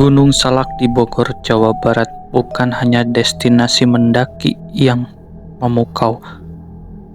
Gunung Salak di Bogor, Jawa Barat bukan hanya destinasi mendaki yang memukau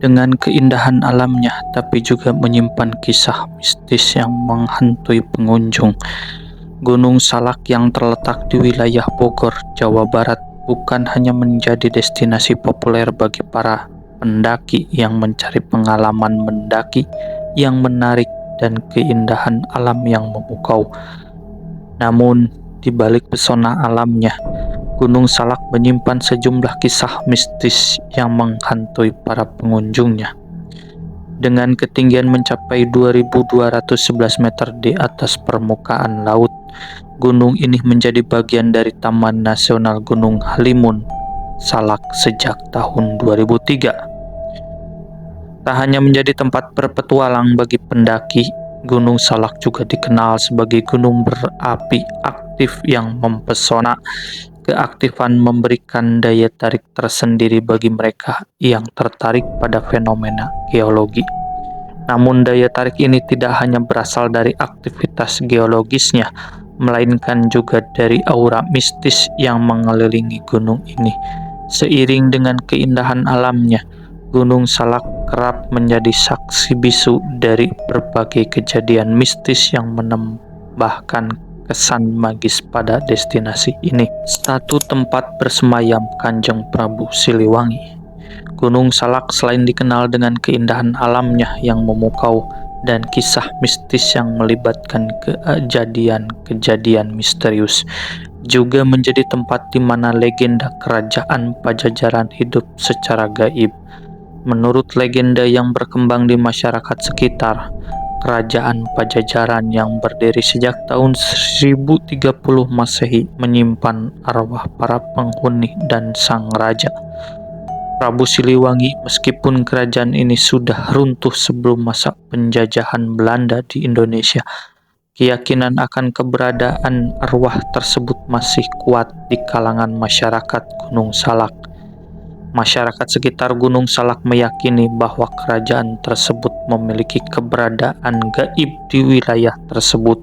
dengan keindahan alamnya, tapi juga menyimpan kisah mistis yang menghantui pengunjung. Gunung Salak yang terletak di wilayah Bogor, Jawa Barat bukan hanya menjadi destinasi populer bagi para pendaki yang mencari pengalaman mendaki yang menarik dan keindahan alam yang memukau. Namun, di balik pesona alamnya, Gunung Salak menyimpan sejumlah kisah mistis yang menghantui para pengunjungnya. Dengan ketinggian mencapai 2.211 meter di atas permukaan laut, gunung ini menjadi bagian dari Taman Nasional Gunung Halimun Salak sejak tahun 2003. Tak hanya menjadi tempat berpetualang bagi pendaki, Gunung Salak juga dikenal sebagai gunung berapi aktif yang mempesona. Keaktifan memberikan daya tarik tersendiri bagi mereka yang tertarik pada fenomena geologi. Namun daya tarik ini tidak hanya berasal dari aktivitas geologisnya, melainkan juga dari aura mistis yang mengelilingi gunung ini. Seiring dengan keindahan alamnya, Gunung Salak kerap menjadi saksi bisu dari berbagai kejadian mistis yang menambahkan kesan magis pada destinasi ini. Satu tempat bersemayam Kanjeng Prabu Siliwangi. Gunung Salak selain dikenal dengan keindahan alamnya yang memukau dan kisah mistis yang melibatkan kejadian-kejadian misterius, juga menjadi tempat di mana legenda kerajaan Pajajaran hidup secara gaib. Menurut legenda yang berkembang di masyarakat sekitar, Kerajaan Pajajaran yang berdiri sejak tahun 1030 Masehi menyimpan arwah para penghuni dan sang raja, Prabu Siliwangi. Meskipun kerajaan ini sudah runtuh sebelum masa penjajahan Belanda di Indonesia, keyakinan akan keberadaan arwah tersebut masih kuat di kalangan masyarakat Gunung Salak. Masyarakat sekitar Gunung Salak meyakini bahwa kerajaan tersebut memiliki keberadaan gaib di wilayah tersebut.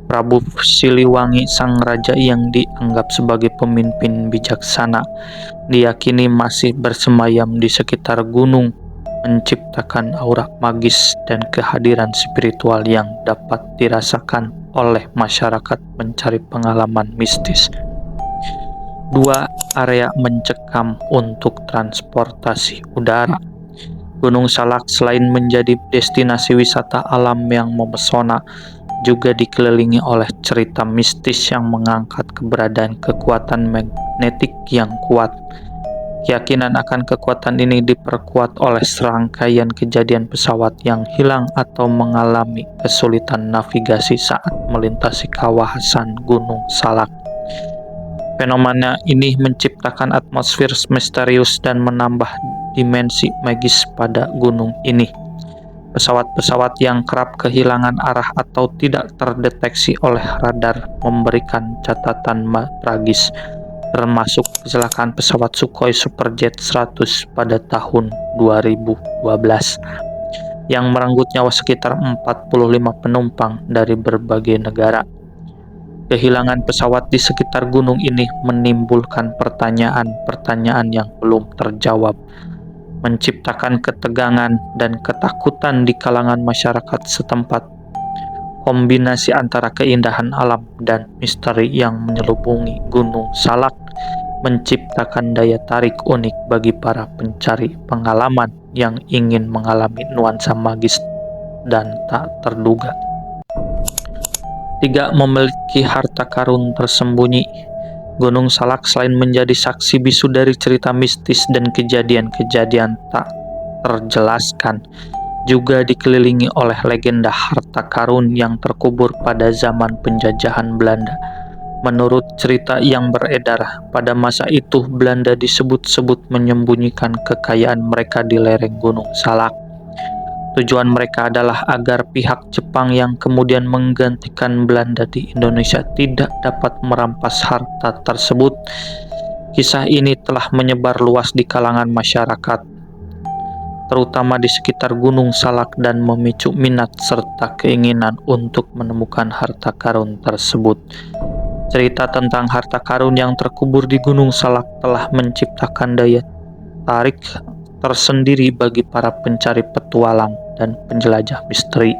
Prabu Siliwangi, sang raja yang dianggap sebagai pemimpin bijaksana, diyakini masih bersemayam di sekitar gunung, menciptakan aura magis dan kehadiran spiritual yang dapat dirasakan oleh masyarakat mencari pengalaman mistis. 2. Area mencekam untuk transportasi udara. Gunung Salak selain menjadi destinasi wisata alam yang memesona, juga dikelilingi oleh cerita mistis yang mengangkat keberadaan kekuatan magnetik yang kuat. Keyakinan akan kekuatan ini diperkuat oleh serangkaian kejadian pesawat yang hilang atau mengalami kesulitan navigasi saat melintasi kawasan Gunung Salak. Fenomena ini menciptakan atmosfer misterius dan menambah dimensi magis pada gunung ini. Pesawat-pesawat yang kerap kehilangan arah atau tidak terdeteksi oleh radar memberikan catatan tragis, termasuk kecelakaan pesawat Sukhoi Superjet 100 pada tahun 2012 yang merenggut nyawa sekitar 45 penumpang dari berbagai negara. Kehilangan pesawat di sekitar gunung ini menimbulkan pertanyaan-pertanyaan yang belum terjawab, menciptakan ketegangan dan ketakutan di kalangan masyarakat setempat. Kombinasi antara keindahan alam dan misteri yang menyelubungi Gunung Salak menciptakan daya tarik unik bagi para pencari pengalaman yang ingin mengalami nuansa magis dan tak terduga. 3. Memiliki harta karun tersembunyi. Gunung Salak selain menjadi saksi bisu dari cerita mistis dan kejadian-kejadian tak terjelaskan, juga dikelilingi oleh legenda harta karun yang terkubur pada zaman penjajahan Belanda. Menurut cerita yang beredar, pada masa itu Belanda disebut-sebut menyembunyikan kekayaan mereka di lereng Gunung Salak. Tujuan mereka adalah agar pihak Jepang yang kemudian menggantikan Belanda di Indonesia tidak dapat merampas harta tersebut. Kisah ini telah menyebar luas di kalangan masyarakat, terutama di sekitar Gunung Salak, dan memicu minat serta keinginan untuk menemukan harta karun tersebut. Cerita tentang harta karun yang terkubur di Gunung Salak telah menciptakan daya tarik tersendiri bagi para pencari petualang dan penjelajah misteri.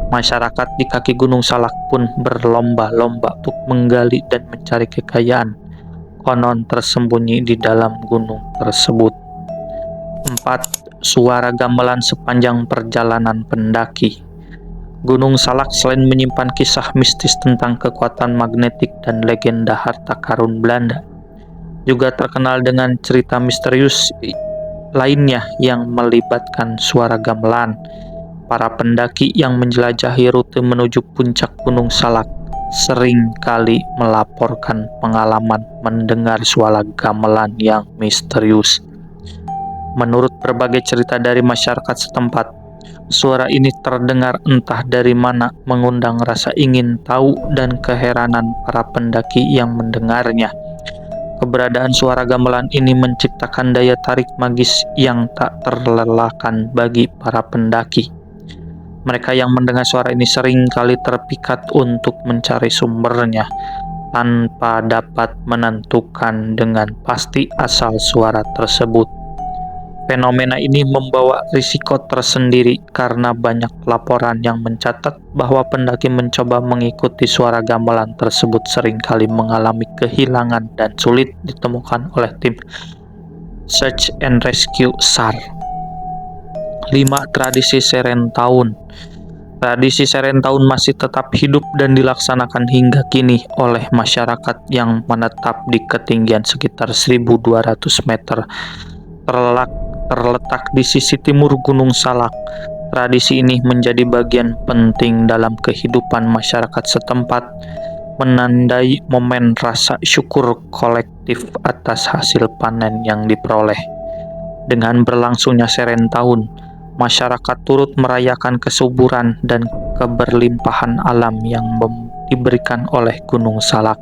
Masyarakat di kaki Gunung Salak pun berlomba-lomba untuk menggali dan mencari kekayaan konon tersembunyi di dalam gunung tersebut. 4. Suara gamelan sepanjang perjalanan pendaki. Gunung Salak selain menyimpan kisah mistis tentang kekuatan magnetik dan legenda harta karun Belanda, juga terkenal dengan cerita misterius lainnya yang melibatkan suara gamelan. Para pendaki yang menjelajahi rute menuju puncak Gunung Salak sering kali melaporkan pengalaman mendengar suara gamelan yang misterius. Menurut berbagai cerita dari masyarakat setempat, suara ini terdengar entah dari mana, mengundang rasa ingin tahu dan keheranan para pendaki yang mendengarnya. Keberadaan suara gamelan ini menciptakan daya tarik magis yang tak terelakkan bagi para pendaki. Mereka yang mendengar suara ini sering kali terpikat untuk mencari sumbernya, tanpa dapat menentukan dengan pasti asal suara tersebut. Fenomena ini membawa risiko tersendiri karena banyak laporan yang mencatat bahwa pendaki mencoba mengikuti suara gamelan tersebut seringkali mengalami kehilangan dan sulit ditemukan oleh tim Search and Rescue SAR. 5. Tradisi Serentahun. Tradisi Serentahun masih tetap hidup dan dilaksanakan hingga kini oleh masyarakat yang menetap di ketinggian sekitar 1.200 meter terletak di sisi timur Gunung Salak. Tradisi ini menjadi bagian penting dalam kehidupan masyarakat setempat, menandai momen rasa syukur kolektif atas hasil panen yang diperoleh. Dengan berlangsungnya Serentahun, masyarakat turut merayakan kesuburan dan keberlimpahan alam yang diberikan oleh Gunung Salak,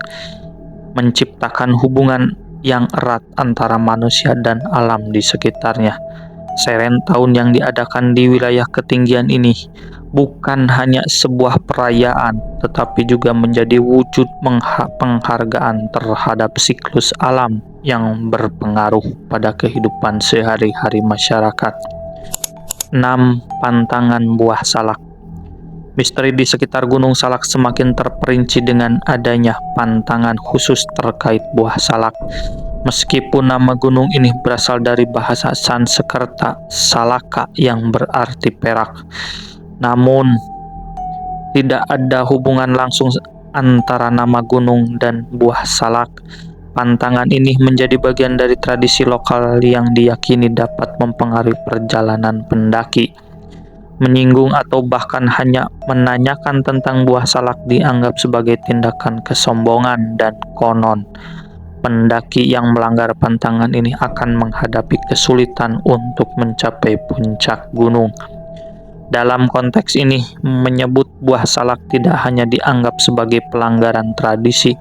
menciptakan hubungan yang erat antara manusia dan alam di sekitarnya. Serentahun yang diadakan di wilayah ketinggian ini bukan hanya sebuah perayaan, tetapi juga menjadi wujud penghargaan terhadap siklus alam yang berpengaruh pada kehidupan sehari-hari masyarakat. 6. Pantangan buah salak. Misteri di sekitar Gunung Salak semakin terperinci dengan adanya pantangan khusus terkait buah salak. Meskipun nama gunung ini berasal dari bahasa Sanskerta Salaka yang berarti perak, namun tidak ada hubungan langsung antara nama gunung dan buah salak. Pantangan ini menjadi bagian dari tradisi lokal yang diyakini dapat mempengaruhi perjalanan pendaki. Menyinggung atau bahkan hanya menanyakan tentang buah salak dianggap sebagai tindakan kesombongan, dan konon pendaki yang melanggar pantangan ini akan menghadapi kesulitan untuk mencapai puncak gunung. Dalam konteks ini, menyebut buah salak tidak hanya dianggap sebagai pelanggaran tradisi,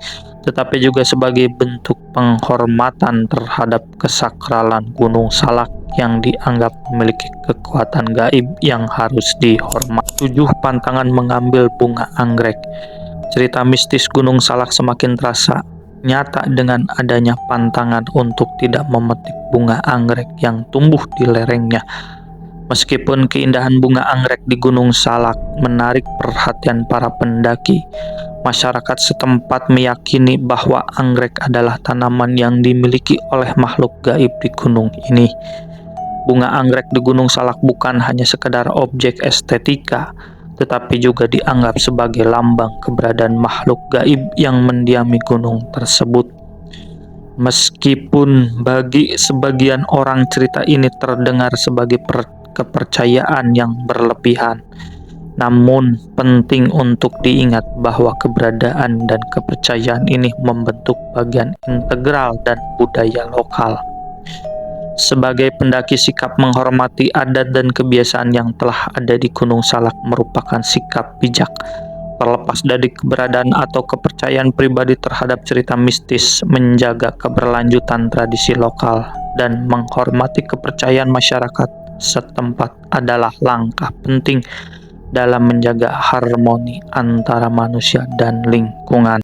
tetapi juga sebagai bentuk penghormatan terhadap kesakralan Gunung Salak yang dianggap memiliki kekuatan gaib yang harus dihormati. 7. Pantangan mengambil bunga anggrek. Cerita mistis Gunung Salak semakin terasa nyata dengan adanya pantangan untuk tidak memetik bunga anggrek yang tumbuh di lerengnya. Meskipun keindahan bunga anggrek di Gunung Salak menarik perhatian para pendaki, masyarakat setempat meyakini bahwa anggrek adalah tanaman yang dimiliki oleh makhluk gaib di gunung ini. Bunga anggrek di Gunung Salak bukan hanya sekedar objek estetika, tetapi juga dianggap sebagai lambang keberadaan makhluk gaib yang mendiami gunung tersebut. Meskipun bagi sebagian orang cerita ini terdengar sebagai kepercayaan yang berlebihan, namun penting untuk diingat bahwa keberadaan dan kepercayaan ini membentuk bagian integral dan budaya lokal. Sebagai pendaki, sikap menghormati adat dan kebiasaan yang telah ada di Gunung Salak merupakan sikap bijak. Terlepas dari keberadaan atau kepercayaan pribadi terhadap cerita mistis, menjaga keberlanjutan tradisi lokal dan menghormati kepercayaan masyarakat setempat adalah langkah penting dalam menjaga harmoni antara manusia dan lingkungan.